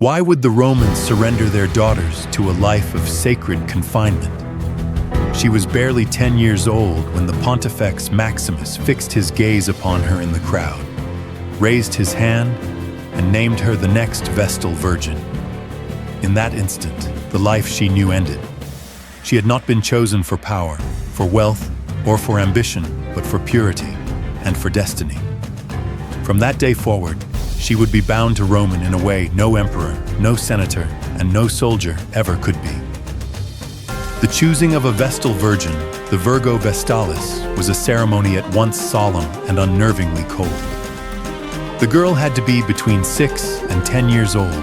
Why would the Romans surrender their daughters to a life of sacred confinement? She was barely 10 years old when the Pontifex Maximus fixed his gaze upon her in the crowd, raised his hand, and named her the next Vestal Virgin. In that instant, the life she knew ended. She had not been chosen for power, for wealth, or for ambition, but for purity and for destiny. From that day forward, she would be bound to Roman in a way no emperor, no senator, and no soldier ever could be. The choosing of a Vestal Virgin, the Virgo Vestalis, was a ceremony at once solemn and unnervingly cold. The girl had to be between 6 and 10 years old,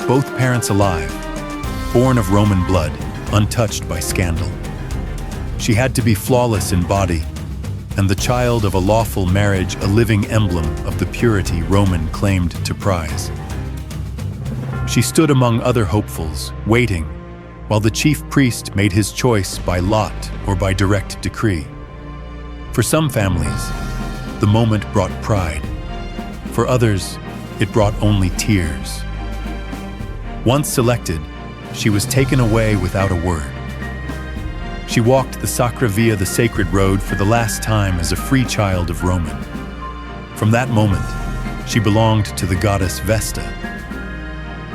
both parents alive, born of Roman blood, untouched by scandal. She had to be flawless in body, and the child of a lawful marriage, a living emblem of the purity Roman claimed to prize. She stood among other hopefuls, waiting, while the chief priest made his choice by lot or by direct decree. For some families, the moment brought pride. For others, it brought only tears. Once selected, she was taken away without a word. She walked the Sacra Via, the sacred road, for the last time as a free child of Roman. From that moment, she belonged to the goddess Vesta.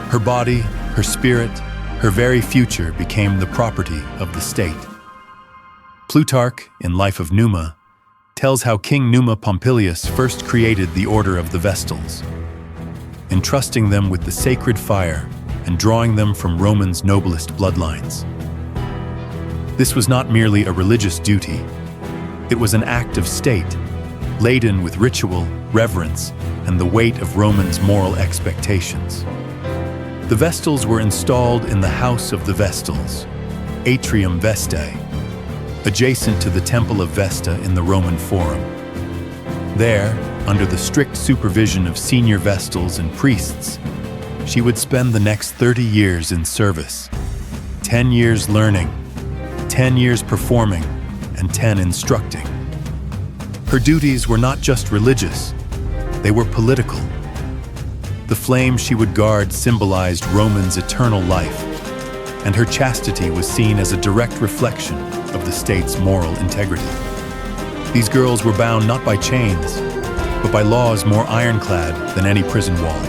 Her body, her spirit, her very future became the property of the state. Plutarch, in Life of Numa, tells how King Numa Pompilius first created the order of the Vestals, entrusting them with the sacred fire and drawing them from Roman's noblest bloodlines. This was not merely a religious duty. It was an act of state, laden with ritual, reverence, and the weight of Romans' moral expectations. The Vestals were installed in the House of the Vestals, Atrium Vestae, adjacent to the Temple of Vesta in the Roman Forum. There, under the strict supervision of senior Vestals and priests, she would spend the next 30 years in service, 10 years learning, 10 years performing, and 10 instructing. Her duties were not just religious, they were political. The flame she would guard symbolized Roman's eternal life, and her chastity was seen as a direct reflection of the state's moral integrity. These girls were bound not by chains, but by laws more ironclad than any prison wall.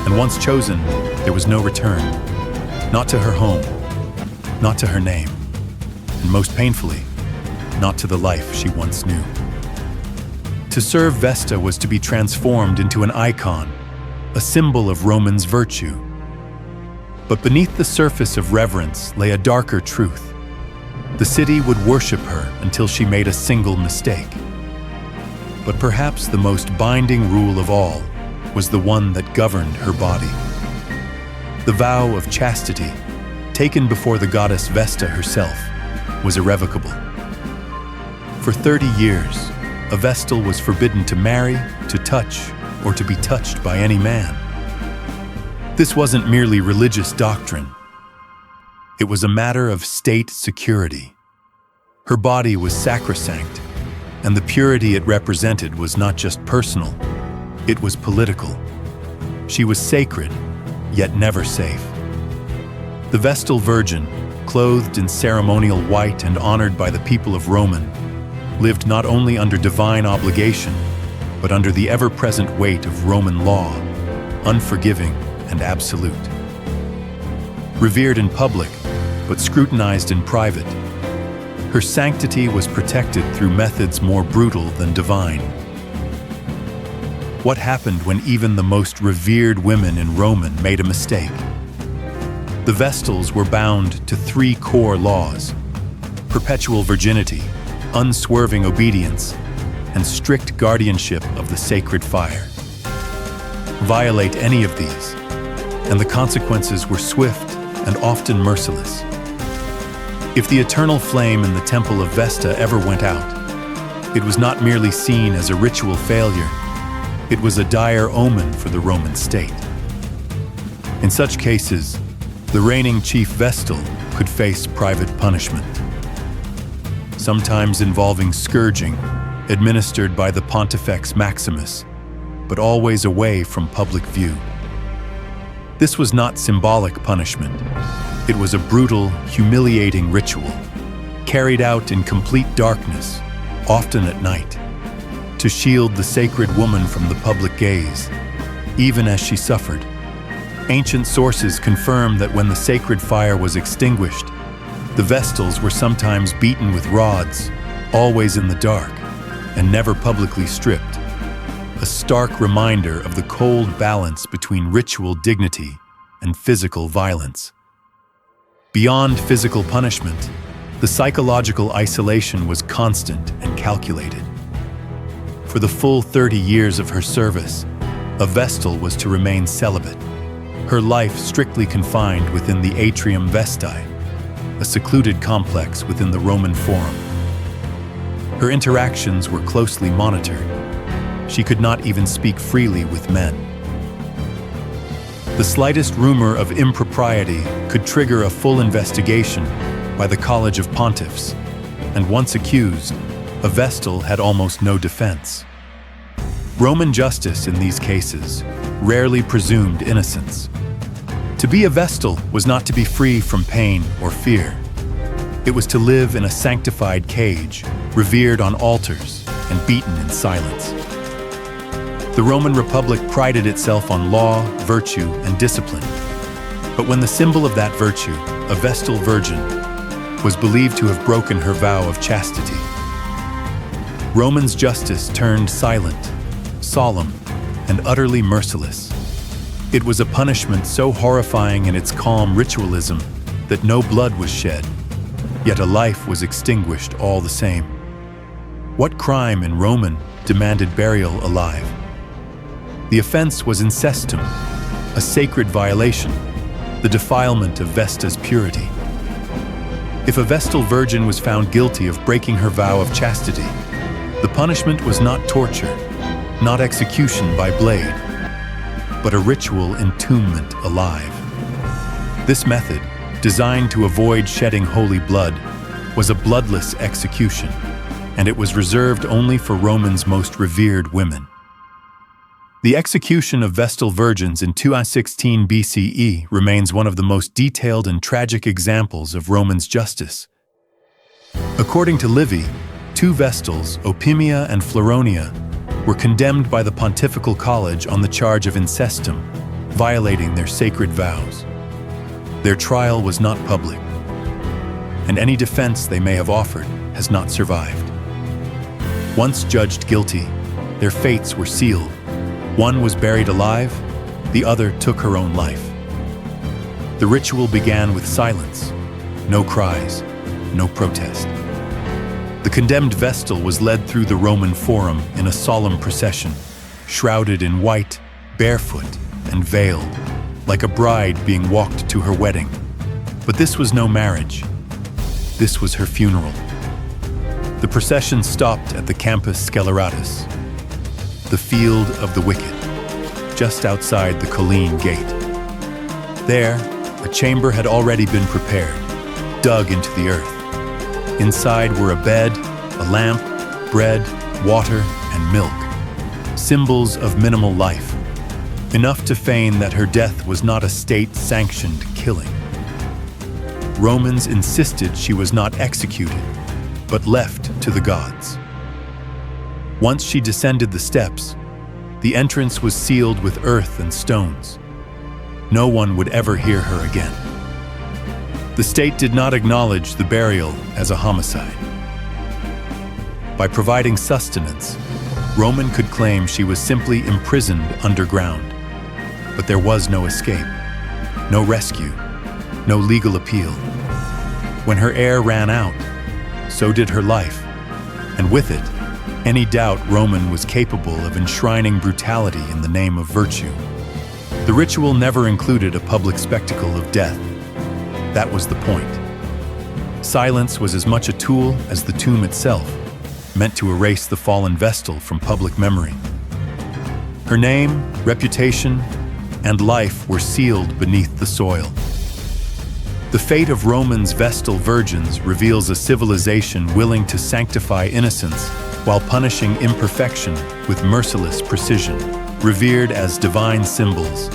And once chosen, there was no return, not to her home, not to her name, and most painfully, not to the life she once knew. To serve Vesta was to be transformed into an icon, a symbol of Roman's virtue. But beneath the surface of reverence lay a darker truth. The city would worship her until she made a single mistake. But perhaps the most binding rule of all was the one that governed her body. The vow of chastity, taken before the goddess Vesta herself, was irrevocable. For 30 years, a Vestal was forbidden to marry, to touch, or to be touched by any man. This wasn't merely religious doctrine. It was a matter of state security. Her body was sacrosanct, and the purity it represented was not just personal, it was political. She was sacred, yet never safe. The Vestal Virgin, clothed in ceremonial white and honored by the people of Roman, lived not only under divine obligation, but under the ever-present weight of Roman law, unforgiving and absolute. Revered in public, but scrutinized in private, her sanctity was protected through methods more brutal than divine. What happened when even the most revered women in Roman made a mistake? The Vestals were bound to 3 core laws: perpetual virginity, unswerving obedience, and strict guardianship of the sacred fire. Violate any of these, and the consequences were swift and often merciless. If the eternal flame in the Temple of Vesta ever went out, it was not merely seen as a ritual failure, it was a dire omen for the Roman state. In such cases, the reigning chief Vestal could face private punishment, sometimes involving scourging, administered by the Pontifex Maximus, but always away from public view. This was not symbolic punishment. It was a brutal, humiliating ritual, carried out in complete darkness, often at night, to shield the sacred woman from the public gaze, even as she suffered. Ancient sources confirm that when the sacred fire was extinguished, the Vestals were sometimes beaten with rods, always in the dark, and never publicly stripped, a stark reminder of the cold balance between ritual dignity and physical violence. Beyond physical punishment, the psychological isolation was constant and calculated. For the full 30 years of her service, a Vestal was to remain celibate, her life strictly confined within the Atrium Vestae, a secluded complex within the Roman Forum. Her interactions were closely monitored. She could not even speak freely with men. The slightest rumor of impropriety could trigger a full investigation by the College of Pontiffs, and once accused, a Vestal had almost no defense. Roman justice in these cases rarely presumed innocence. To be a Vestal was not to be free from pain or fear. It was to live in a sanctified cage, revered on altars and beaten in silence. The Roman Republic prided itself on law, virtue, and discipline. But when the symbol of that virtue, a Vestal Virgin, was believed to have broken her vow of chastity, Romans' justice turned silent, solemn, and utterly merciless. It was a punishment so horrifying in its calm ritualism that no blood was shed, yet a life was extinguished all the same. What crime in Roman demanded burial alive? The offense was incestum, a sacred violation, the defilement of Vesta's purity. If a Vestal Virgin was found guilty of breaking her vow of chastity, the punishment was not torture, not execution by blade, but a ritual entombment alive. This method, designed to avoid shedding holy blood, was a bloodless execution, and it was reserved only for Romans' most revered women. The execution of Vestal Virgins in 216 BCE remains one of the most detailed and tragic examples of Romans' justice. According to Livy, 2 Vestals, Opimia and Floronia, were condemned by the Pontifical College on the charge of incestum, violating their sacred vows. Their trial was not public, and any defense they may have offered has not survived. Once judged guilty, their fates were sealed. One was buried alive, the other took her own life. The ritual began with silence, no cries, no protest. The condemned Vestal was led through the Roman Forum in a solemn procession, shrouded in white, barefoot, and veiled, like a bride being walked to her wedding. But this was no marriage. This was her funeral. The procession stopped at the Campus Sceleratus, the field of the wicked, just outside the Colline Gate. There, a chamber had already been prepared, dug into the earth. Inside were a bed, a lamp, bread, water, and milk, symbols of minimal life, enough to feign that her death was not a state-sanctioned killing. Romans insisted she was not executed, but left to the gods. Once she descended the steps, the entrance was sealed with earth and stones. No one would ever hear her again. The state did not acknowledge the burial as a homicide. By providing sustenance, Roman could claim she was simply imprisoned underground. But there was no escape, no rescue, no legal appeal. When her air ran out, so did her life, and with it, any doubt Roman was capable of enshrining brutality in the name of virtue. The ritual never included a public spectacle of death. That was the point. Silence was as much a tool as the tomb itself, meant to erase the fallen Vestal from public memory. Her name, reputation, and life were sealed beneath the soil. The fate of Romans' Vestal Virgins reveals a civilization willing to sanctify innocence while punishing imperfection with merciless precision. Revered as divine symbols,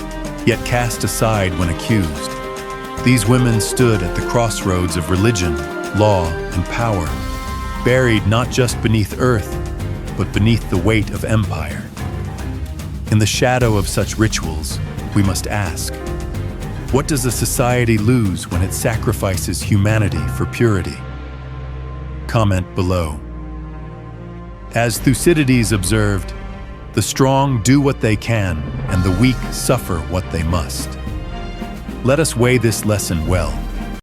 yet cast aside when accused. These women stood at the crossroads of religion, law, and power, buried not just beneath earth, but beneath the weight of empire. In the shadow of such rituals, we must ask, what does a society lose when it sacrifices humanity for purity? Comment below. As Thucydides observed, the strong do what they can, and the weak suffer what they must. Let us weigh this lesson well.